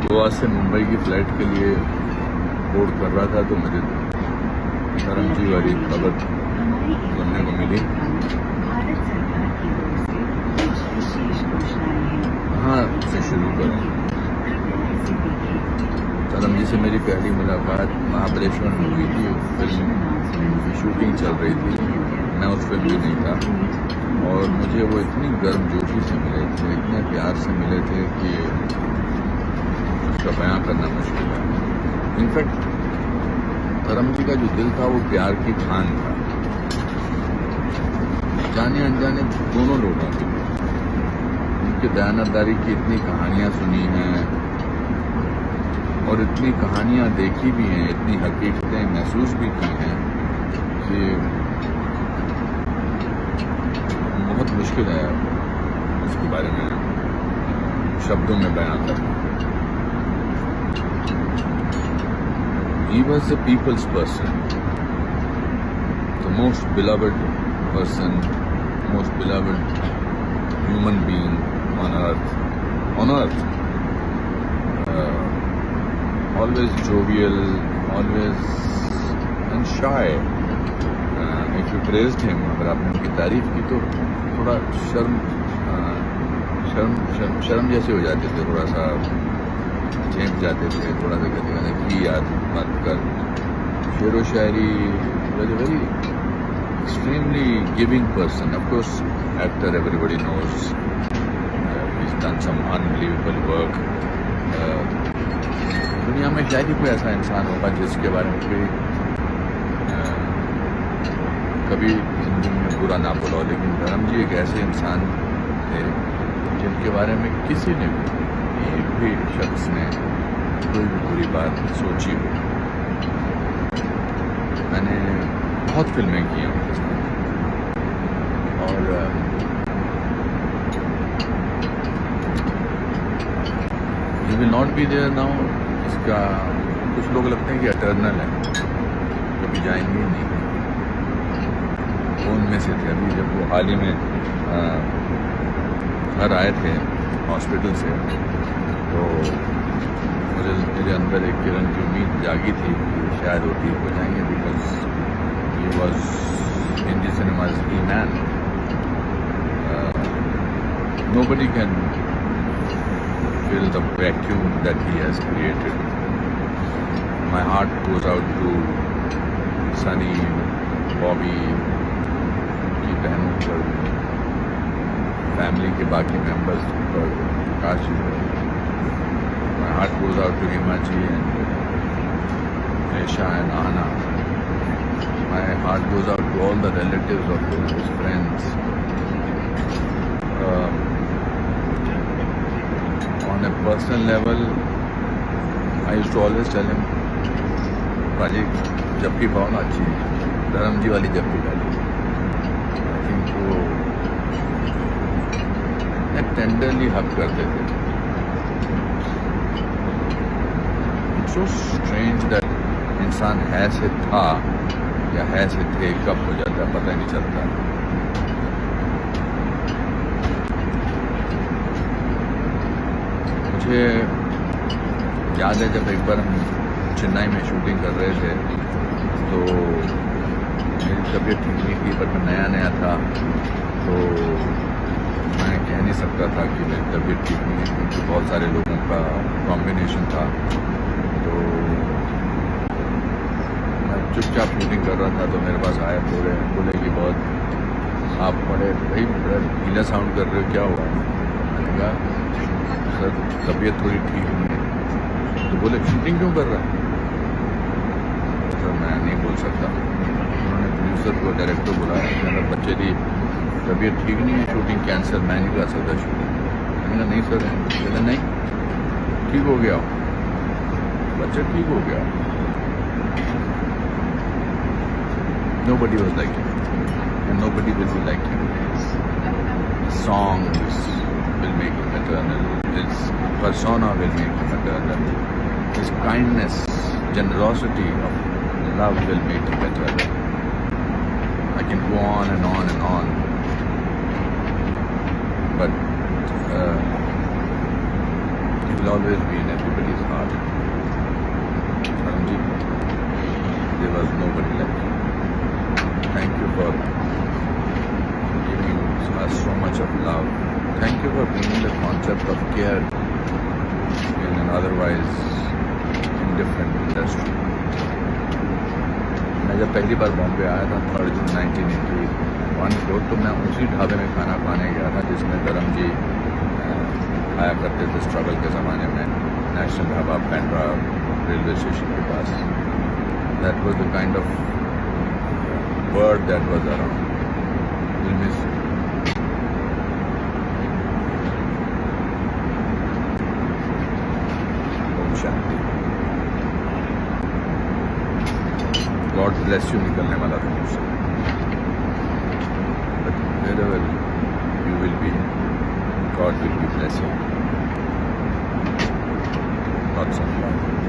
गोवा से मुंबई की फ़्लाइट के लिए बोर्ड कर रहा था तो मुझे धर्म जी वाली खबर सुनने को मिली। हाँ, से शुरू करूँ। धर्म जी से मेरी पहली मुलाकात महाबलेश्वर में हुई थी। फिल्म की शूटिंग चल रही थी, मैं उस फिल्म में नहीं था और मुझे वो इतनी गर्मजोशी से मिले थे, इतने प्यार से मिले थे कि उसका बयां करना मुश्किल है। इनफैक्ट धर्म जी का जो दिल था वो प्यार की खान था। जाने अनजाने दोनों लोगों के उनके दयानतदारी की इतनी कहानियां सुनी हैं और इतनी कहानियां देखी भी हैं, इतनी हकीकतें महसूस भी की हैं कि बहुत मुश्किल है उसके बारे में शब्दों में बयां करना। He was a people's person, the most beloved person, most beloved human being on earth. Always jovial, always and shy. If you praised him, अगर आपने उनकी तारीफ की तो थोड़ा शर्म जैसे हो जाते थे, थोड़ा सा चेंप जाते थे, थोड़ा सा कहते कि यार बात कर। शेर व शायरी, very extremely giving person. Of course, actor everybody knows. He's done some unbelievable work. दुनिया में शायद ही कोई ऐसा इंसान होगा जिसके बारे में कोई कभी जिंदगी में बुरा ना बोला हो, लेकिन धर्म जी एक ऐसे इंसान थे जिनके बारे में किसी ने एक भी शख्स ने कोई भी बुरी बात सोची हो। मैंने बहुत फिल्में की हैं उनके साथ और you will not be there now, इसका कुछ लोग लगते हैं कि एटर्नल है, कभी जाएंगे ही नहीं। वो उनमें से थे। अभी जब वो हाल ही में घर आए थे हॉस्पिटल से तो मेरे अंदर एक किरण की उम्मीद जागी थी कि शायद वो ठीक हो जाएंगे, because he was Hindi cinemas की man. Nobody can fill the vacuum that he has created. My heart goes out to Sunny, Bobby, की बहनों पर, फैमिली के बाकी मेंबर्स पर, आकाश जी पर। My heart goes out to Himaji and Aisha and Anna. My heart goes out to all the relatives of his friends. On a personal level, I used to always tell him, भाजी जब की भावना अच्छी है, धर्म जी वाली जब की डाली। I think वो टेंडरली हक करते थे। It's so strange that इंसान है से था या है से थे कब हो जाता है पता ही नहीं चलता। मुझे याद है जब एक बार हम चेन्नई में शूटिंग कर रहे थे तो मेरी तबीयत ठीक नहीं थी, बट मैं नया था तो मैं कह नहीं सकता था कि मेरी तबीयत ठीक नहीं है, क्योंकि बहुत सारे लोगों का कॉम्बिनेशन था। तो मैं चुपचाप शूटिंग कर रहा था तो मेरे पास आए, बोले कि बहुत आप बड़ा ढीला साउंड कर रहे हो, क्या हुआ? मैंने कहा सर तबीयत थोड़ी ठीक नहीं है। तो बोले शूटिंग क्यों कर रहा है? सर मैं नहीं बोल सकता। उन्होंने प्रोड्यूसर को, डायरेक्टर बुलाया, कहना बच्चे की तबीयत ठीक नहीं है, शूटिंग कैंसिल, मैं नहीं कर सकता शूटिंग। मैंने कहा नहीं सर, कहना नहीं ठीक हो गया, बच्चा ठीक हो गया। Nobody was like him and nobody will be like him. Songs will make him eternal. His persona will make him eternal. His kindness, generosity of love will make him eternal. I can go on and on and on. But he will always be in everybody's heart. Dharamji, there was nobody like you. Thank you for giving us so much of love. Thank you for bringing the concept of care in an otherwise indifferent industry. मैं जब पहली बार बॉम्बे आया था 3 जून 1981 को, तो मैं उसी ढाबे में खाना खाने गया था जिसमें धर्म जी खाया करते थे स्ट्रगल के ज़माने में, national dhaba Pendra railway station के पास. That was the kind of word that was around. Will miss you. Om Shanti. God bless you निकलने वाला था मुझसे. But wherever you will be, God will be blessing. Lots of love.